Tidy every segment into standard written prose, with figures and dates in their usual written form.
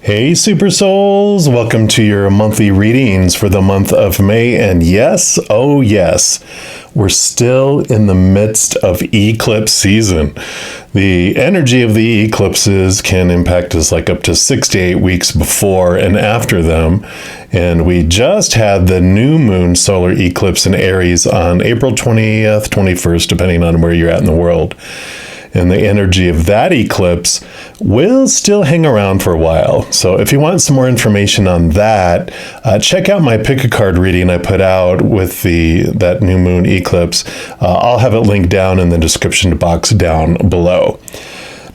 Hey Super Souls, welcome to your monthly readings for the month of May. And yes, oh yes, we're still in the midst of eclipse season. The energy of the eclipses can impact us like up to 6 to 8 weeks before and after them. And we just had the new moon solar eclipse in Aries on April 20th, 21st, depending on where you're at in the world. And the energy of that eclipse will still hang around for a while. So if you want some more information on that, check out my pick a card reading I put out with that new moon eclipse. I'll have it linked down in the description box down below.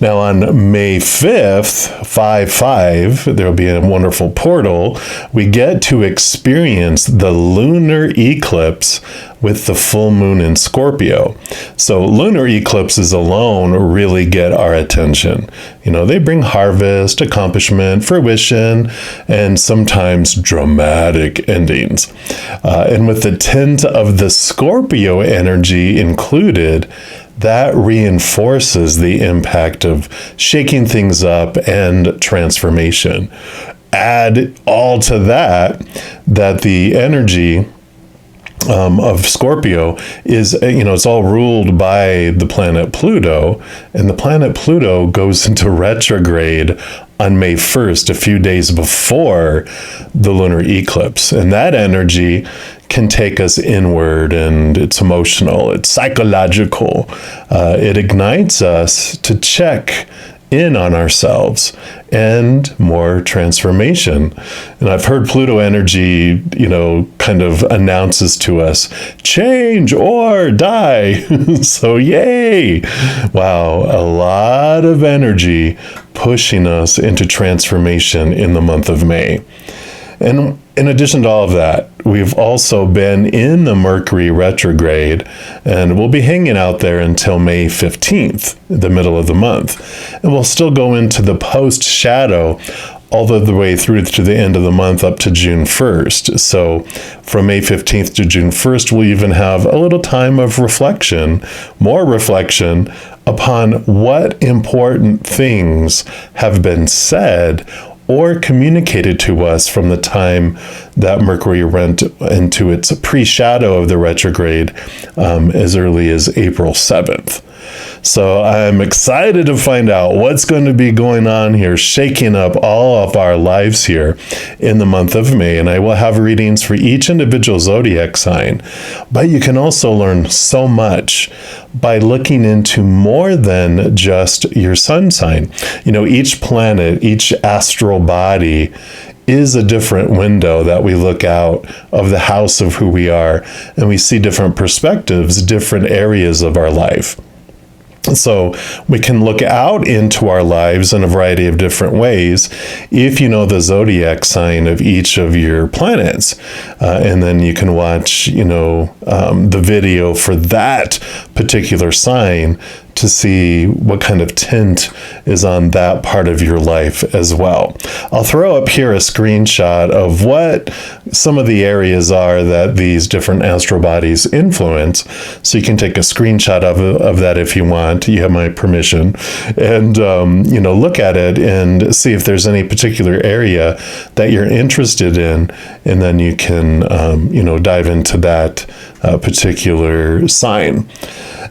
Now on May 5th, 5/5, there will be a wonderful portal. We get to experience the lunar eclipse with the full moon in Scorpio. So lunar eclipses alone really get our attention. You know, they bring harvest, accomplishment, fruition, and sometimes dramatic endings. And with the tint of the Scorpio energy included, that reinforces the impact of shaking things up and transformation. Add all to that the energy of Scorpio is, it's all ruled by the planet Pluto, and the planet Pluto goes into retrograde on May 1st, a few days before the lunar eclipse. And that energy can take us inward, and it's emotional, it's psychological. It ignites us to check in on ourselves and more transformation. And I've heard Pluto energy, kind of announces to us, change or die. So yay! Wow, a lot of energy pushing us into transformation in the month of May. And in addition to all of that, we've also been in the Mercury retrograde, and we'll be hanging out there until May 15th, the middle of the month. And we'll still go into the post-shadow all the way through to the end of the month up to June 1st. So from May 15th to June 1st, we'll even have a little time of reflection, more reflection upon what important things have been said or communicated to us from the time that Mercury went into its pre-shadow of the retrograde as early as April 7th. So I'm excited to find out what's going to be going on here, shaking up all of our lives here in the month of May. And I will have readings for each individual zodiac sign. But you can also learn so much by looking into more than just your sun sign. Each planet, each astral body is a different window that we look out of the house of who we are, and we see different perspectives, different areas of our life. So we can look out into our lives in a variety of different ways if you know the zodiac sign of each of your planets. And then you can watch, the video for that particular sign to see what kind of tint is on that part of your life as well. I'll throw up here a screenshot of what some of the areas are that these different astral bodies influence. So you can take a screenshot of that if you want. You have my permission. And, look at it and see if there's any particular area that you're interested in. And then you can, dive into that particular sign.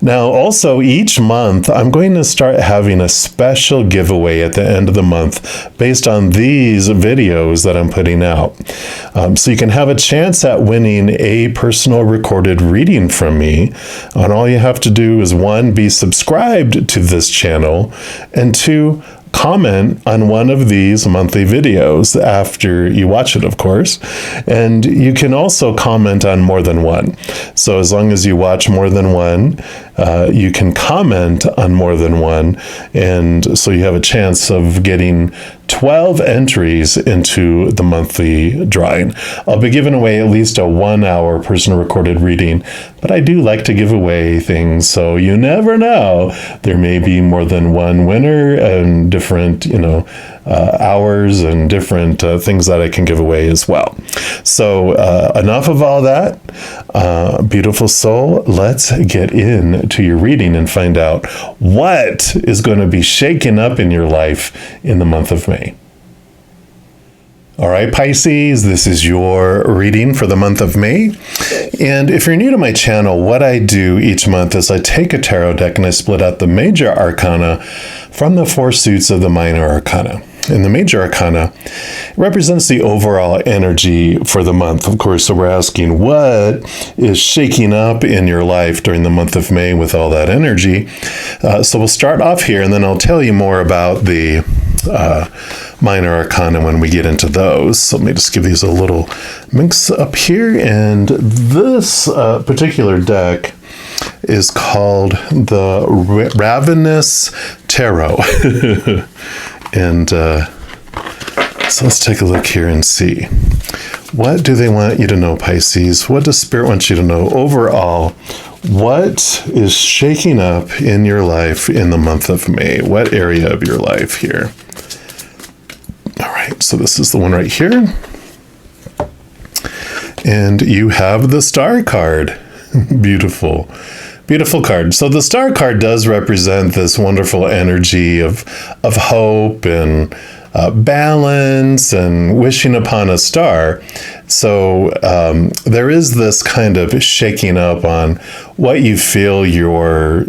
Now, also each month, I'm going to start having a special giveaway at the end of the month based on these videos that I'm putting out. So you can have a chance at winning a personal recorded reading from me. And all you have to do is 1, be subscribed to this channel, and 2, comment on one of these monthly videos after you watch it, of course. And you can also comment on more than one. So as long as you watch more than one, you can comment on more than one. And so you have a chance of getting 12 entries into the monthly drawing. I'll be giving away at least a 1-hour personal recorded reading, but I do like to give away things, so you never know. There may be more than one winner and different, hours and different things that I can give away as well. So enough of all that. Beautiful soul, let's get into your reading and find out what is going to be shaken up in your life in the month of May. All right, Pisces, this is your reading for the month of May. And if you're new to my channel, what I do each month is I take a tarot deck and I split out the major arcana from the four suits of the minor arcana. And the major arcana represents the overall energy for the month. Of course, so we're asking what is shaking up in your life during the month of May with all that energy. So we'll start off here, and then I'll tell you more about the minor arcana when we get into those. So let me just give these a little mix up here. And this particular deck is called the Ravyness Tarot. And so let's take a look here and see. What do they want you to know, Pisces? What does Spirit want you to know overall? What is shaking up in your life in the month of May? What area of your life here? All right, so this is the one right here. And you have the Star card. Beautiful. Beautiful card. So the Star card does represent this wonderful energy of hope and balance and wishing upon a star. So there is this kind of shaking up on what you feel your,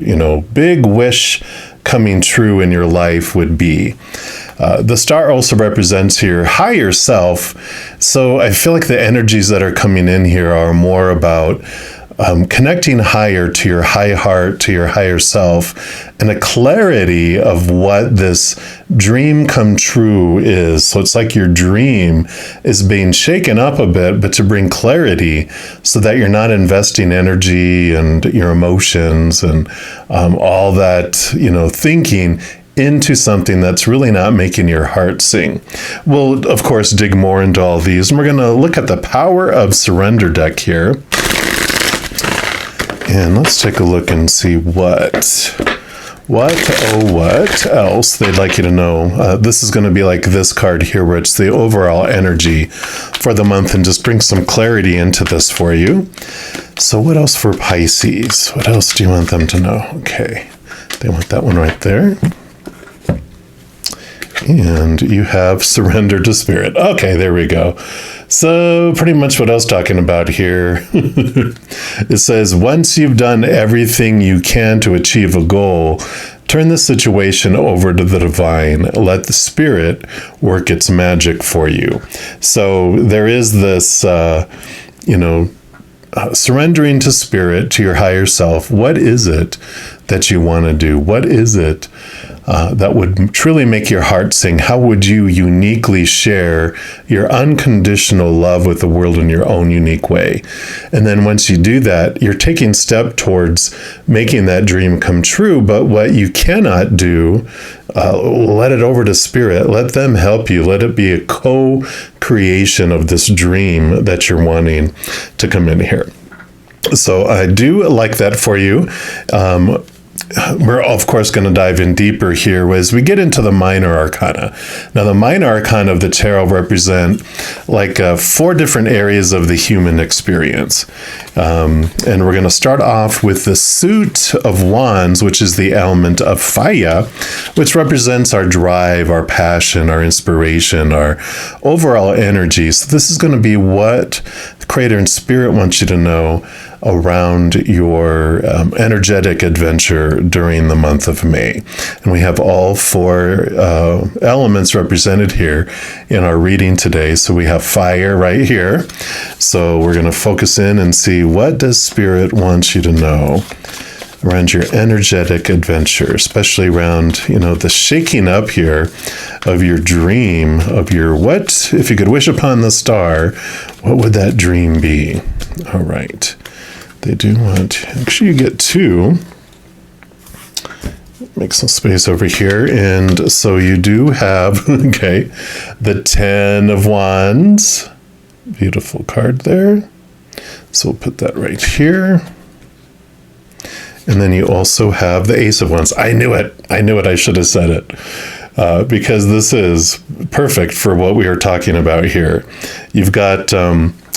big wish coming true in your life would be. The star also represents your higher self. So I feel like the energies that are coming in here are more about connecting higher to your high heart, to your higher self, and a clarity of what this dream come true is. So it's like your dream is being shaken up a bit, but to bring clarity so that you're not investing energy and your emotions and all that, thinking into something that's really not making your heart sing. We'll, of course, dig more into all these, and we're going to look at the Power of Surrender deck here. And let's take a look and see what else they'd like you to know. This is going to be like this card here, where it's the overall energy for the month and just bring some clarity into this for you. So what else for Pisces? What else do you want them to know? Okay, they want that one right there. And you have Surrender to Spirit. Okay, there we go. So pretty much what I was talking about here. It says, once you've done everything you can to achieve a goal, turn the situation over to the divine. Let the Spirit work its magic for you. So there is this, surrendering to Spirit, to your higher self. What is it that you want to do? What is it that would truly make your heart sing? How would you uniquely share your unconditional love with the world in your own unique way? And then once you do that, you're taking step towards making that dream come true. But what you cannot do, let it over to Spirit. Let them help you. Let it be a co-creation of this dream that you're wanting to come in here. So I do like that for you. We're, of course, going to dive in deeper here as we get into the minor arcana. Now, the minor arcana of the tarot represent like 4 different areas of the human experience. And we're going to start off with the suit of wands, which is the element of fire, which represents our drive, our passion, our inspiration, our overall energy. So this is going to be what the Creator and Spirit wants you to know around your energetic adventure during the month of May. And we have all 4 elements represented here in our reading today. So we have fire right here. So we're going to focus in and see, what does Spirit want you to know around your energetic adventure, especially around, the shaking up here of your dream, of your what, if you could wish upon the star, what would that dream be? All right. They do want, actually you get 2. Make some space over here. And so you do have, okay, the 10 of Wands. Beautiful card there. So we'll put that right here. And then you also have the Ace of Wands. I knew it. I should have said it. Because this is perfect for what we are talking about here. You've got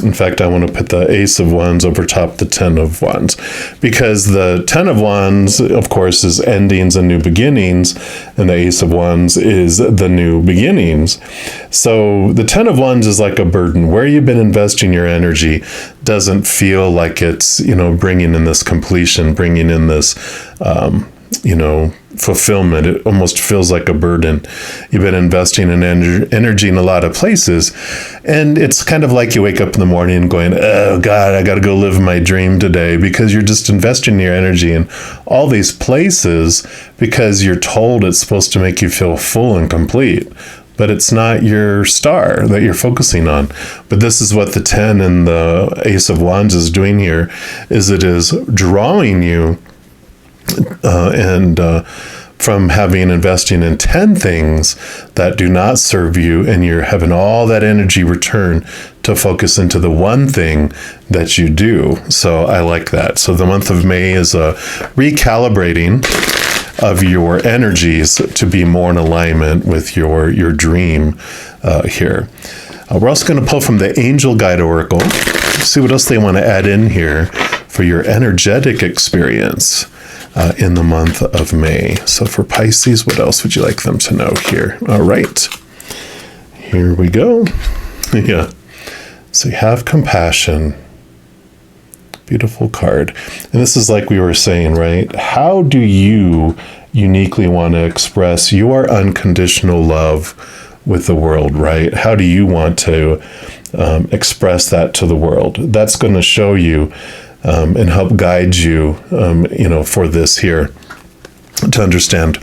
In fact, I want to put the Ace of Wands over top the Ten of Wands, because the Ten of Wands, of course, is endings and new beginnings, and the Ace of Wands is the new beginnings. So the Ten of Wands is like a burden. Where you've been investing your energy doesn't feel like it's, bringing in this completion, bringing in this, fulfillment. It almost feels like a burden. You've been investing in energy in a lot of places, and it's kind of like you wake up in the morning and going, oh God, I got to go live my dream today, because you're just investing your energy in all these places because you're told it's supposed to make you feel full and complete. But it's not your star that you're focusing on. But this is what the 10 and the Ace of Wands is doing here, is it is drawing you from investing in 10 things that do not serve you, and you're having all that energy return to focus into the one thing that you do. So I like that. So the month of May is a recalibrating of your energies to be more in alignment with your dream here. We're also going to pull from the Angel Guide Oracle, see what else they want to add in here for your energetic experience in the month of May. So for Pisces, what else would you like them to know here? All right, here we go. Yeah. So you have compassion. Beautiful card. And this is like we were saying, right? How do you uniquely want to express your unconditional love with the world, right? How do you want to express that to the world? That's going to show you and help guide you, for this here, to understand,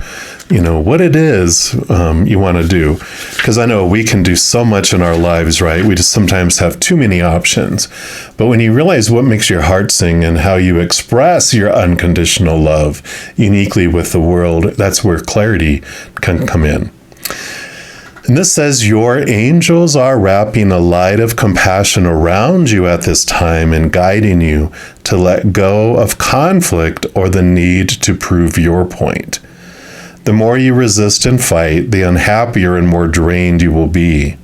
what it is you want to do. Because I know we can do so much in our lives, right? We just sometimes have too many options. But when you realize what makes your heart sing and how you express your unconditional love uniquely with the world, that's where clarity can come in. And this says, your angels are wrapping a light of compassion around you at this time and guiding you to let go of conflict or the need to prove your point. The more you resist and fight, the unhappier and more drained you will be.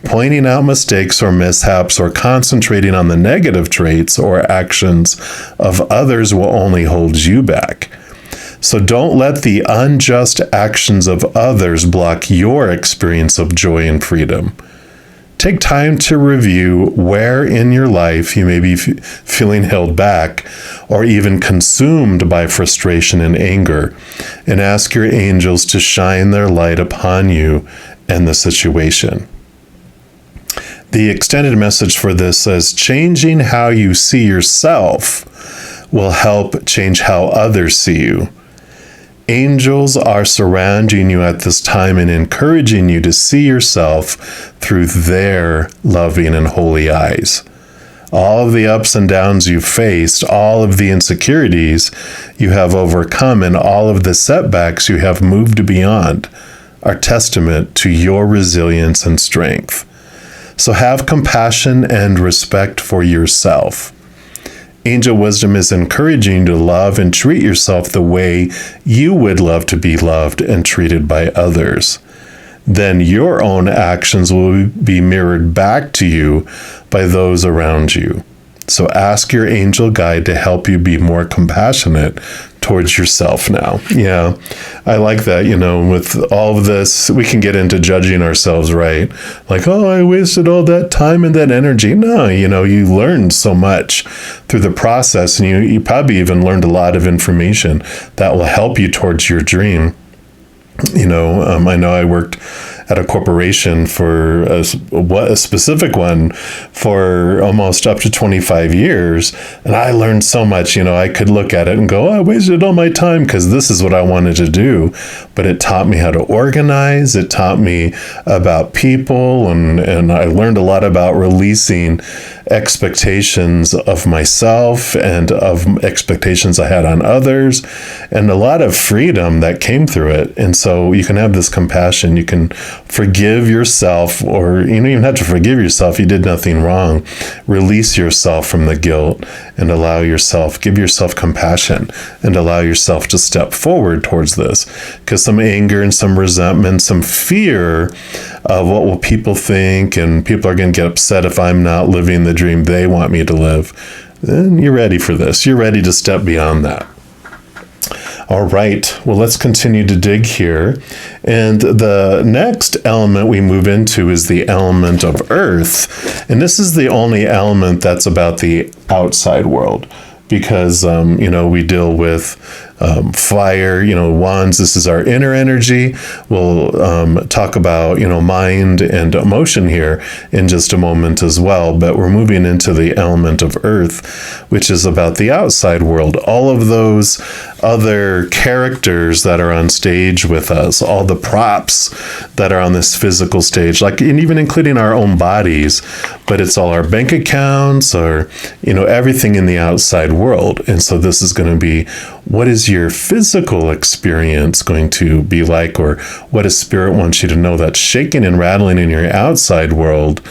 Pointing out mistakes or mishaps or concentrating on the negative traits or actions of others will only hold you back. So don't let the unjust actions of others block your experience of joy and freedom. Take time to review where in your life you may be feeling held back or even consumed by frustration and anger, and ask your angels to shine their light upon you and the situation. The extended message for this says, changing how you see yourself will help change how others see you. Angels are surrounding you at this time and encouraging you to see yourself through their loving and holy eyes. All of the ups and downs you've faced, all of the insecurities you have overcome, and all of the setbacks you have moved beyond are testament to your resilience and strength. So have compassion and respect for yourself. Angel wisdom is encouraging you to love and treat yourself the way you would love to be loved and treated by others. Then your own actions will be mirrored back to you by those around you. So ask your angel guide to help you be more compassionate towards yourself now. Yeah, I like that. With all of this, we can get into judging ourselves, right? Like, oh, I wasted all that time and that energy. No, you learned so much through the process, and you probably even learned a lot of information that will help you towards your dream. I know I worked at a corporation for a specific one for almost up to 25 years. And I learned so much, I could look at it and go, oh, I wasted all my time because this is what I wanted to do. But it taught me how to organize. It taught me about people. And I learned a lot about releasing expectations of myself and of expectations I had on others, and a lot of freedom that came through it. And so you can have this compassion. You can forgive yourself, or you don't even have to forgive yourself. You did nothing wrong. Release yourself from the guilt and give yourself compassion and allow yourself to step forward towards this. Because some anger and some resentment, some fear of what will people think, and people are going to get upset if I'm not living the dream they want me to live, then you're ready for this. You're ready to step beyond that. All right, well, let's continue to dig here. And the next element we move into is the element of earth. And this is the only element that's about the outside world, because, we deal with fire, wands. This is our inner energy. We'll talk about, mind and emotion here in just a moment as well. But we're moving into the element of earth, which is about the outside world. All of those other characters that are on stage with us, all the props that are on this physical stage, and even including our own bodies, but it's all our bank accounts, or, everything in the outside world. And so this is going to be, what is your physical experience going to be like, or what does Spirit want you to know that's shaking and rattling in your outside world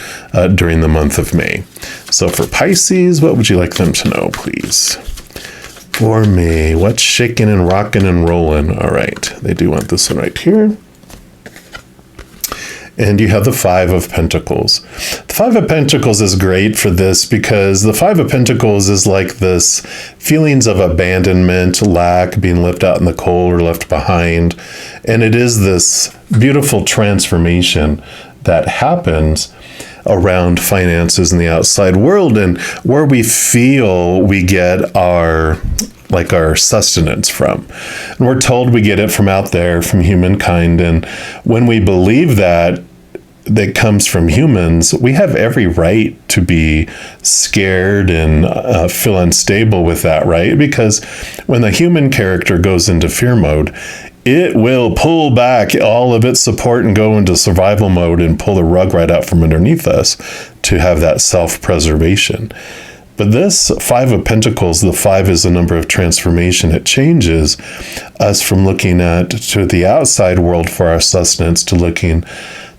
during the month of May? So for Pisces, what would you like them to know, please? For May, what's shaking and rocking and rolling? All right, they do want this one right here. And you have the Five of Pentacles. The Five of Pentacles is great for this because the Five of Pentacles is like this feelings of abandonment, lack, being left out in the cold or left behind. And it is this beautiful transformation that happens around finances in the outside world, and where we feel we get our sustenance from. And we're told we get it from out there, from humankind. And when we believe that comes from humans, we have every right to be scared and feel unstable with that, right? Because when the human character goes into fear mode, it will pull back all of its support and go into survival mode and pull the rug right out from underneath us to have that self-preservation. But this Five of Pentacles, the five is the number of transformation. It changes us from looking to the outside world for our sustenance to looking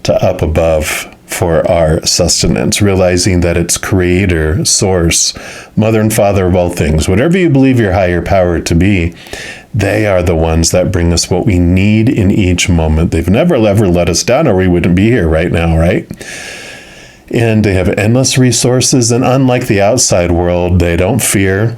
to up above for our sustenance, realizing that it's creator, source, mother and father of all things. Whatever you believe your higher power to be, they are the ones that bring us what we need in each moment. They've never ever let us down, or we wouldn't be here right now, right? And they have endless resources, and unlike the outside world, they don't fear.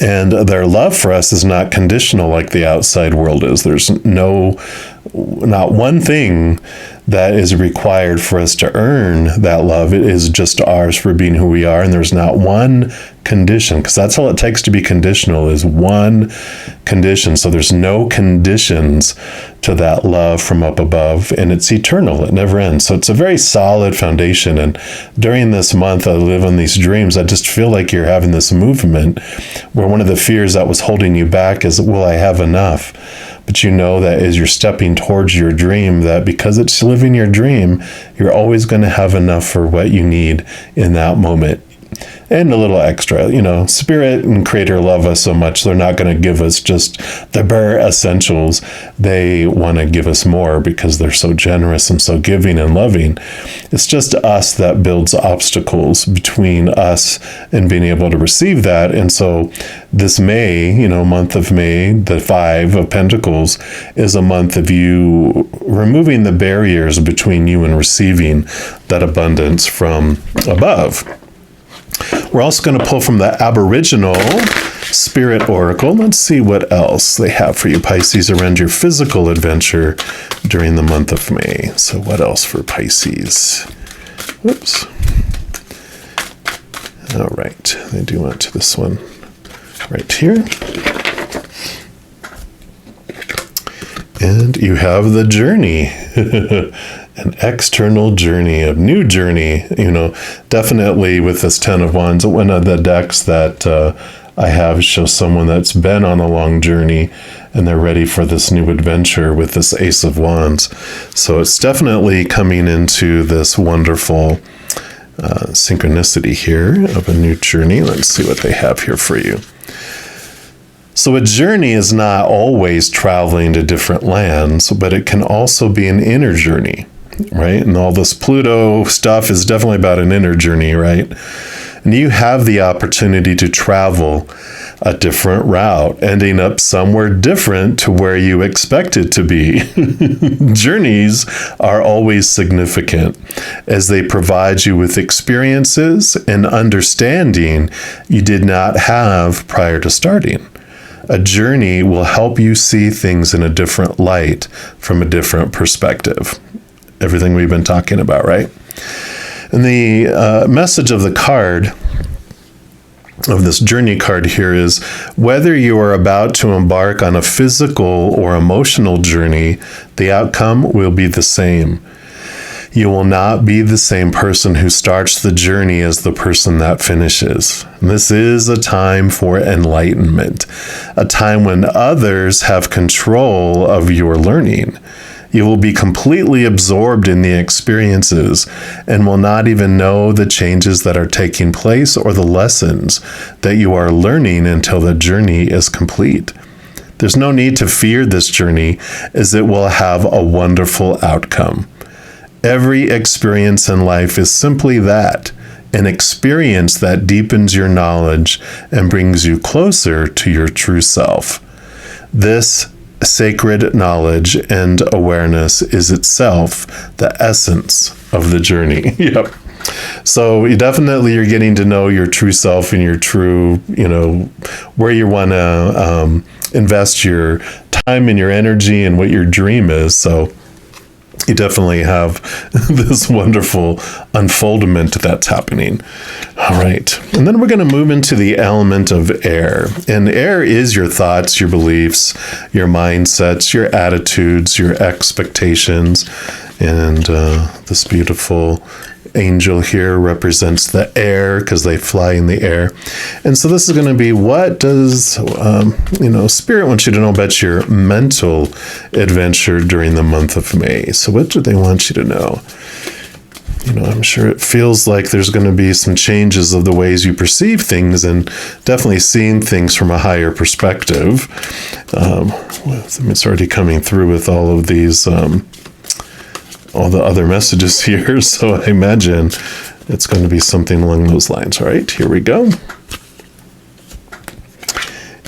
And their love for us is not conditional like the outside world is. There's not one thing that is required for us to earn that love. It is just ours for being who we are. And there's not one condition, because that's all it takes to be conditional, is one condition. So there's no conditions to that love from up above, and it's eternal. It never ends. So it's a very solid foundation. And during this month, I live on these dreams. I just feel like you're having this movement where one of the fears that was holding you back is, will I have enough? But you know that as you're stepping towards your dream, that because it's living your dream, you're always going to have enough for what you need in that moment. And a little extra, Spirit and Creator love us so much, they're not going to give us just the bare essentials. They want to give us more because they're so generous and so giving and loving. It's just us that builds obstacles between us and being able to receive that. And so this May, month of May, the Five of Pentacles is a month of you removing the barriers between you and receiving that abundance from above. We're also going to pull from the Aboriginal Spirit Oracle. Let's see what else they have for you, Pisces, around your physical adventure during the month of May. So what else for Pisces? Whoops. All right. They do want to this one right here. And you have the journey. An external journey, a new journey, definitely with this Ten of Wands. One of the decks that I have shows someone that's been on a long journey and they're ready for this new adventure with this Ace of Wands. So it's definitely coming into this wonderful synchronicity here of a new journey. Let's see what they have here for you. So a journey is not always traveling to different lands, but it can also be an inner journey, right? And all this Pluto stuff is definitely about an inner journey, right? And you have the opportunity to travel a different route, ending up somewhere different to where you expected to be. Journeys are always significant as they provide you with experiences and understanding you did not have prior to starting. A journey will help you see things in a different light from a different perspective. Everything we've been talking about, right? And the message of the card, of this journey card here, is whether you are about to embark on a physical or emotional journey, the outcome will be the same. You will not be the same person who starts the journey as the person that finishes. This is a time for enlightenment, a time when others have control of your learning. You will be completely absorbed in the experiences and will not even know the changes that are taking place or the lessons that you are learning until the journey is complete. There's no need to fear this journey, as it will have a wonderful outcome. Every experience in life is simply that, an experience that deepens your knowledge and brings you closer to your true self. This sacred knowledge and awareness is itself the essence of the journey. Yep. So you're getting to know your true self and your true, where you want to invest your time and your energy and what your dream is. So you definitely have this wonderful unfoldment that's happening. All right. And then we're going to move into the element of air. And air is your thoughts, your beliefs, your mindsets, your attitudes, your expectations. And this beautiful angel here represents the air because they fly in the air. And so this is going to be, what does, Spirit wants you to know about your mental adventure during the month of May. So what do they want you to know? I'm sure it feels like there's going to be some changes of the ways you perceive things and definitely seeing things from a higher perspective. It's already coming through with all of these all the other messages here, so I imagine it's going to be something along those lines. All right, here we go.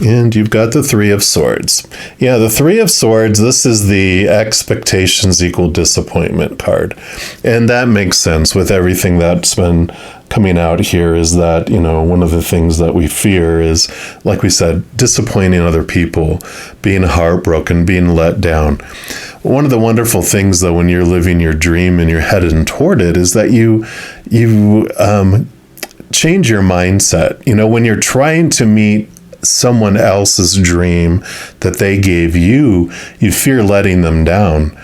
And you've got the Three of Swords. Yeah, the Three of Swords, this is the expectations equal disappointment card. And that makes sense with everything that's been coming out here, is that, one of the things that we fear is, like we said, disappointing other people, being heartbroken, being let down. One of the wonderful things, though, when you're living your dream and you're heading toward it, is that you change your mindset. When you're trying to meet someone else's dream that they gave you, you fear letting them down.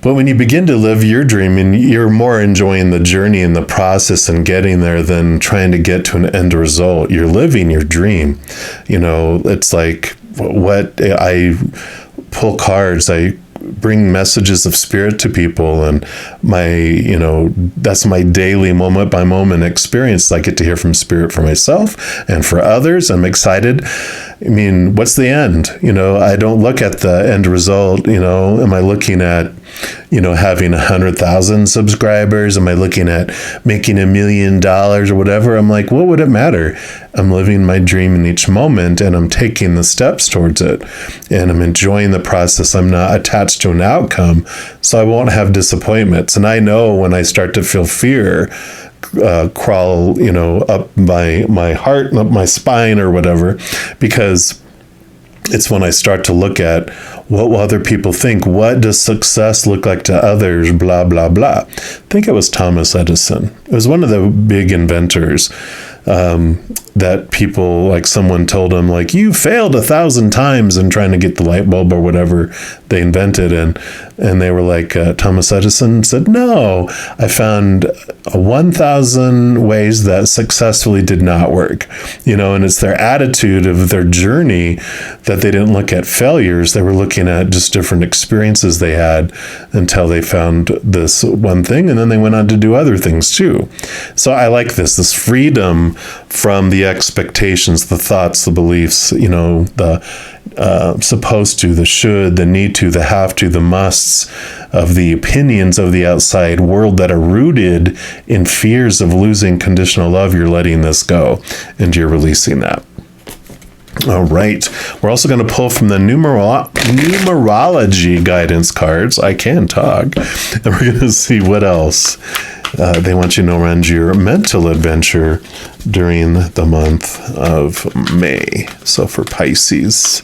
But when you begin to live your dream, and you're more enjoying the journey and the process and getting there than trying to get to an end result, you're living your dream. It's like what I pull cards, I bring messages of spirit to people, and that's my daily moment by moment experience. I get to hear from spirit for myself and for others. I'm excited. What's the end? I don't look at the end result. Am I looking at, having 100,000 subscribers? Am I looking at making $1 million or whatever? I'm like, what would it matter? I'm living my dream in each moment, and I'm taking the steps towards it, and I'm enjoying the process. I'm not attached to an outcome, so I won't have disappointments. And I know when I start to feel fear crawl, up my heart and up my spine or whatever, because it's when I start to look at, what will other people think? What does success look like to others? Blah, blah, blah. I think it was Thomas Edison. It was one of the big inventors that people, like someone told them, like, you failed 1,000 times in trying to get the light bulb or whatever they invented. And they were like, Thomas Edison said, no, I found 1,000 ways that successfully did not work, and it's their attitude of their journey that they didn't look at failures. They were looking at just different experiences they had until they found this one thing. And then they went on to do other things too. So I like this freedom from the expectations, the thoughts, the beliefs, the supposed to, the should, the need to, the have to, the musts of the opinions of the outside world that are rooted in fears of losing conditional love. You're letting this go and you're releasing that. All right. We're also going to pull from the numerology guidance cards. I can talk. And we're going to see what else they want you to know around your mental adventure during the month of May. So for Pisces,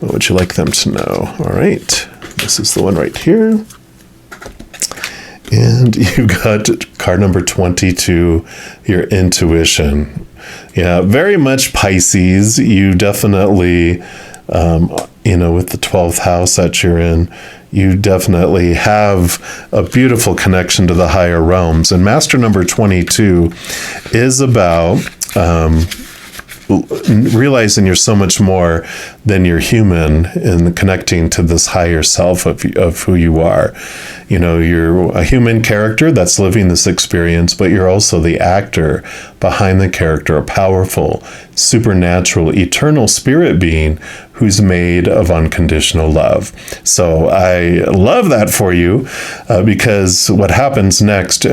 what would you like them to know? All right. This is the one right here. And you got card number 22, your intuition. Yeah, very much Pisces. You definitely, with the 12th house that you're in, you definitely have a beautiful connection to the higher realms. And master number 22 is about realizing you're so much more than you're human and connecting to this higher self of who you are. You're a human character that's living this experience, but you're also the actor behind the character, a powerful, supernatural, eternal spirit being who's made of unconditional love. So I love that for you because what happens next,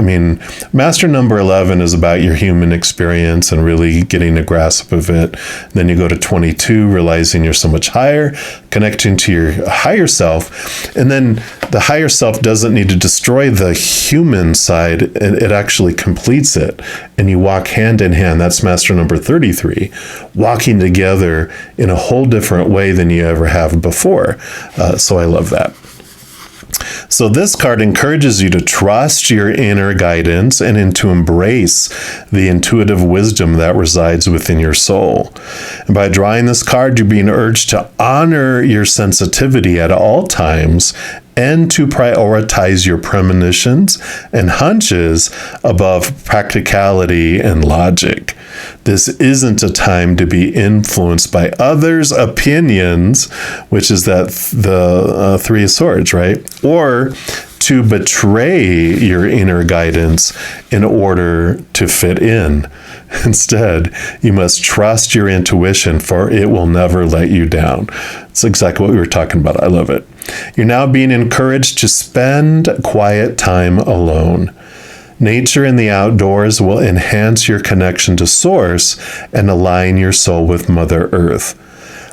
master number 11 is about your human experience and really getting a grasp of it. Then you go to 22, realizing you're so much higher, connecting to your higher self. And then the higher self doesn't need to destroy the human side. It actually completes it. And you walk hand in hand. That's master number 33, walking together in a whole different way than you ever have before. So I love that. So this card encourages you to trust your inner guidance and to embrace the intuitive wisdom that resides within your soul. And by drawing this card, you're being urged to honor your sensitivity at all times and to prioritize your premonitions and hunches above practicality and logic. This isn't a time to be influenced by others' opinions, which is the Three of Swords, right? Or to betray your inner guidance in order to fit in. Instead, you must trust your intuition, for it will never let you down. It's exactly what we were talking about. I love it. You're now being encouraged to spend quiet time alone. Nature and the outdoors will enhance your connection to Source and align your soul with Mother Earth.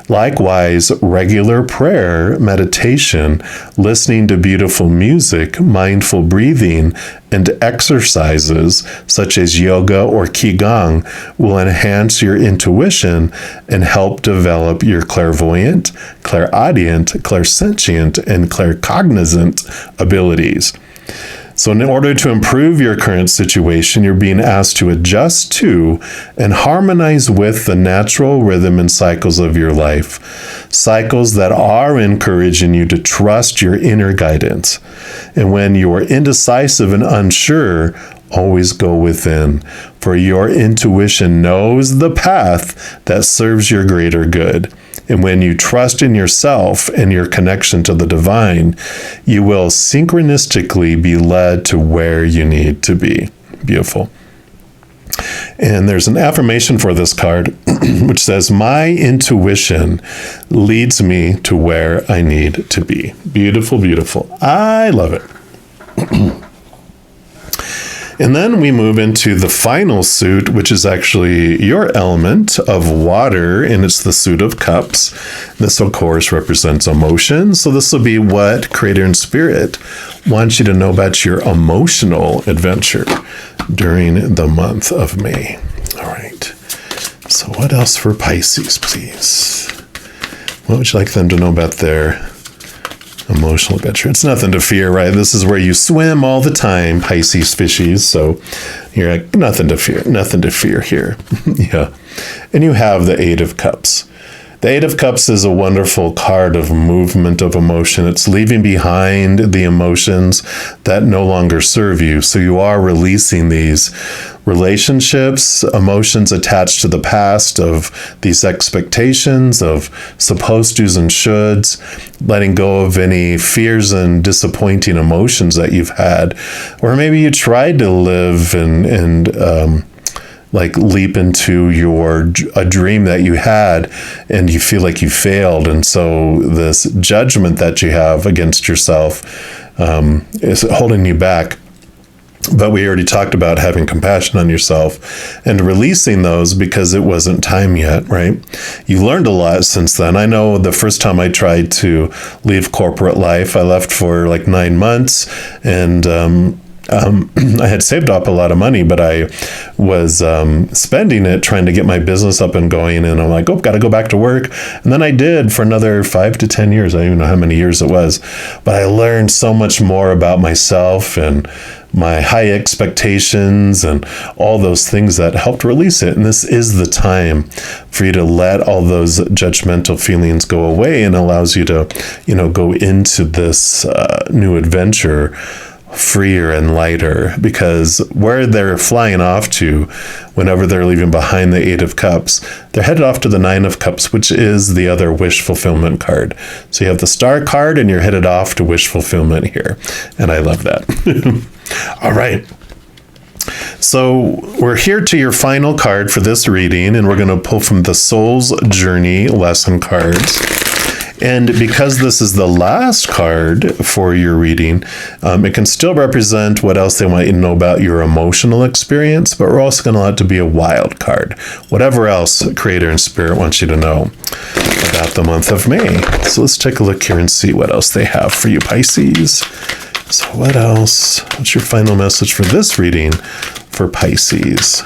Likewise, regular prayer, meditation, listening to beautiful music, mindful breathing, and exercises such as yoga or qigong will enhance your intuition and help develop your clairvoyant, clairaudient, clairsentient, and claircognizant abilities. So in order to improve your current situation, you're being asked to adjust to and harmonize with the natural rhythm and cycles of your life, cycles that are encouraging you to trust your inner guidance. And when you're indecisive and unsure, always go within, for your intuition knows the path that serves your greater good. And when you trust in yourself and your connection to the divine, you will synchronistically be led to where you need to be. Beautiful. And there's an affirmation for this card, which says, my intuition leads me to where I need to be. Beautiful, beautiful. I love it. And then we move into the final suit, which is actually your element of water, and it's the suit of cups. This, of course, represents emotion. So this will be what Creator and Spirit wants you to know about your emotional adventure during the month of May. All right. So what else for Pisces, please? What would you like them to know about their emotional adventure. It's nothing to fear, right? This is where you swim all the time, Pisces fishies. So you're like, nothing to fear here. Yeah. And you have the Eight of Cups. The Eight of Cups is a wonderful card of movement of emotion. It's leaving behind the emotions that no longer serve you. So you are releasing these relationships, emotions attached to the past of these expectations of supposed to's and shoulds, letting go of any fears and disappointing emotions that you've had. Or maybe you tried to live and like leap into a dream that you had and you feel like you failed. And so this judgment that you have against yourself is holding you back. But we already talked about having compassion on yourself and releasing those because it wasn't time yet, right? You learned a lot since then. I know the first time I tried to leave corporate life, I left for like 9 months, and I had saved up a lot of money, but I was spending it trying to get my business up and going. And I'm like, oh, got to go back to work. And then I did for another 5 to 10 years. I don't even know how many years it was. But I learned so much more about myself and my high expectations and all those things that helped release it. And this is the time for you to let all those judgmental feelings go away, and allows you to, go into this new adventure freer and lighter, because where they're flying off to whenever they're leaving behind the Eight of Cups, they're headed off to the Nine of Cups, which is the other wish fulfillment card. So you have the Star card and you're headed off to wish fulfillment here. And I love that. All right. So we're here to your final card for this reading, and we're going to pull from the Soul's Journey lesson cards. And because this is the last card for your reading, it can still represent what else they want you to know about your emotional experience, but we're also going to let it to be a wild card. Whatever else Creator and Spirit wants you to know about the month of May. So let's take a look here and see what else they have for you, Pisces. So what else? What's your final message for this reading for Pisces?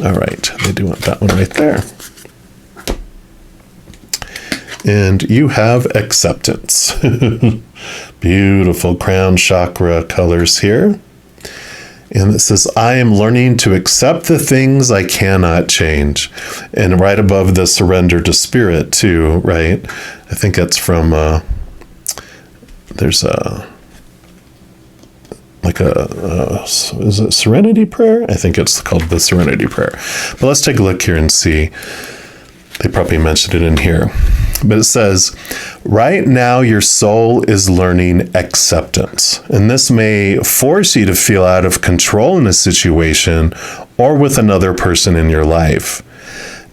All right, they do want that one right there. And you have acceptance. Beautiful crown chakra colors here. And it says, I am learning to accept the things I cannot change. And right above the surrender to spirit too, right? I think that's from, there's is it Serenity Prayer? I think it's called the Serenity Prayer. But let's take a look here and see. They probably mentioned it in here. But it says, right now your soul is learning acceptance. And this may force you to feel out of control in a situation or with another person in your life.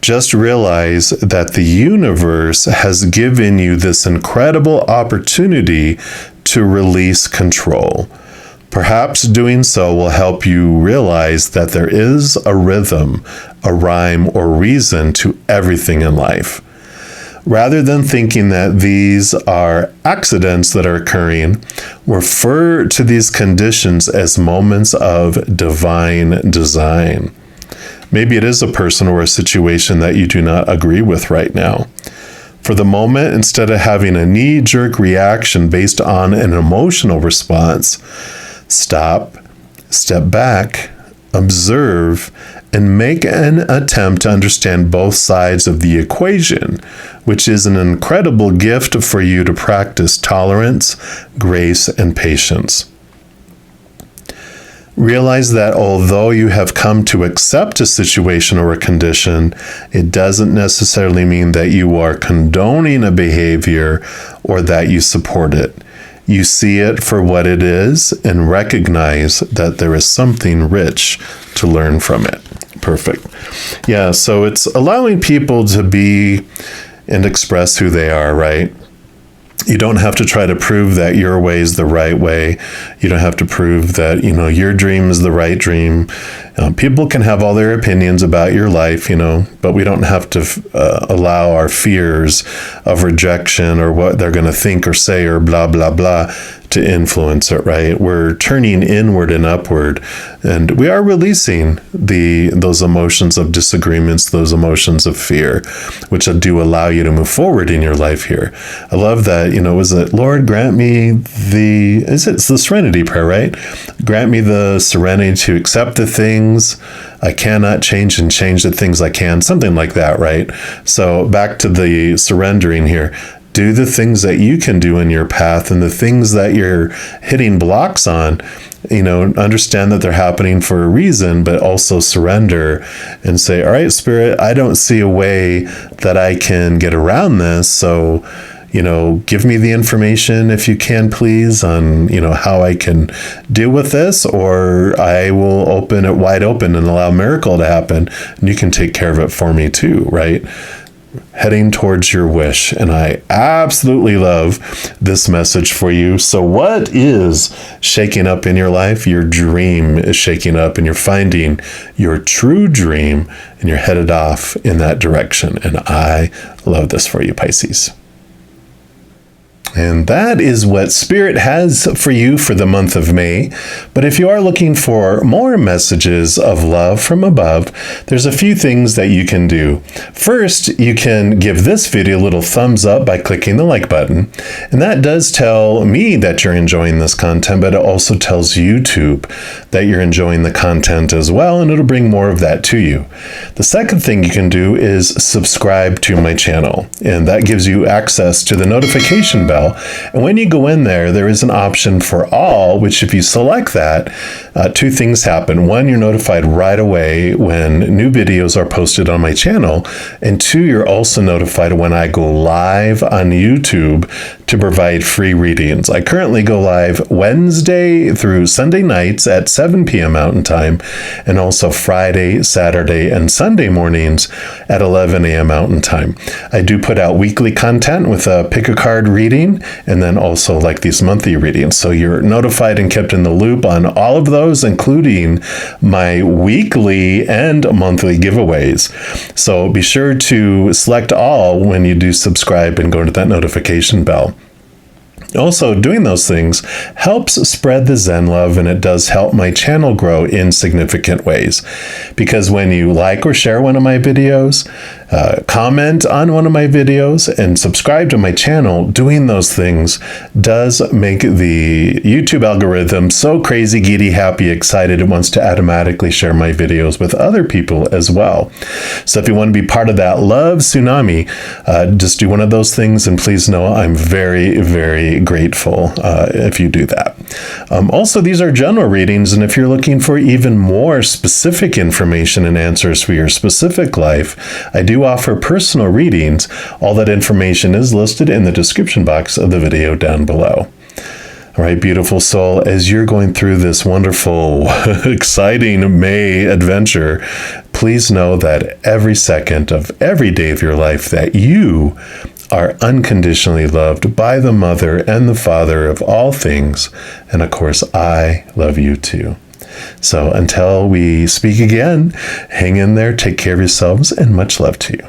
Just realize that the universe has given you this incredible opportunity to release control. Perhaps doing so will help you realize that there is a rhythm, a rhyme, or reason to everything in life. Rather than thinking that these are accidents that are occurring, refer to these conditions as moments of divine design. Maybe it is a person or a situation that you do not agree with right now. For the moment, instead of having a knee-jerk reaction based on an emotional response, stop, step back, observe, and make an attempt to understand both sides of the equation, which is an incredible gift for you to practice tolerance, grace, and patience. Realize that although you have come to accept a situation or a condition, it doesn't necessarily mean that you are condoning a behavior or that you support it. You see it for what it is and recognize that there is something rich to learn from it. Perfect. Yeah, so it's allowing people to be and express who they are, right? You don't have to try to prove that your way is the right way. You don't have to prove that, your dream is the right dream. People can have all their opinions about your life, but we don't have to allow our fears of rejection or what they're going to think or say or blah, blah, blah to influence it, right? We're turning inward and upward, and we are releasing those emotions of disagreements, those emotions of fear, which do allow you to move forward in your life here. I love that, was it, Lord, grant me it's the serenity prayer, right? Grant me the serenity to accept the things I cannot change and change the things I can, something like that, right? So back to the surrendering here. Do the things that you can do in your path, and the things that you're hitting blocks on, understand that they're happening for a reason, but also surrender and say, all right, Spirit, I don't see a way that I can get around this. So, give me the information if you can, please, on, how I can deal with this, or I will open it wide open and allow a miracle to happen. And you can take care of it for me too, right? Heading towards your wish. And I absolutely love this message for you. So what is shaking up in your life? Your dream is shaking up, and you're finding your true dream, and you're headed off in that direction. And I love this for you, Pisces. And that is what Spirit has for you for the month of May. But if you are looking for more messages of love from above, there's a few things that you can do. First, you can give this video a little thumbs up by clicking the like button. And that does tell me that you're enjoying this content, but it also tells YouTube that you're enjoying the content as well, and it'll bring more of that to you. The second thing you can do is subscribe to my channel, and that gives you access to the notification bell. And when you go in there, there is an option for all, which if you select that, two things happen. One, you're notified right away when new videos are posted on my channel. And two, you're also notified when I go live on YouTube to provide free readings. I currently go live Wednesday through Sunday nights at 7 p.m. Mountain Time, and also Friday, Saturday, and Sunday mornings at 11 a.m. Mountain Time. I do put out weekly content with a pick a card reading, and then also like these monthly readings. So you're notified and kept in the loop on all of those, including my weekly and monthly giveaways. So be sure to select all when you do subscribe and go to that notification bell. Also, doing those things helps spread the Zen love, and it does help my channel grow in significant ways. Because when you like or share one of my videos, comment on one of my videos, and subscribe to my channel, doing those things does make the YouTube algorithm so crazy, giddy, happy, excited, it wants to automatically share my videos with other people as well. So if you want to be part of that love tsunami, just do one of those things, and please know I'm very, very grateful if you do that. Also, these are general readings, and if you're looking for even more specific information and answers for your specific life, I do offer personal readings. All that information is listed in the description box of the video down below. All right, beautiful soul, as you're going through this wonderful, exciting May adventure, please know that every second of every day of your life that you are unconditionally loved by the Mother and the Father of all things. And of course, I love you too. So until we speak again, hang in there, take care of yourselves, and much love to you.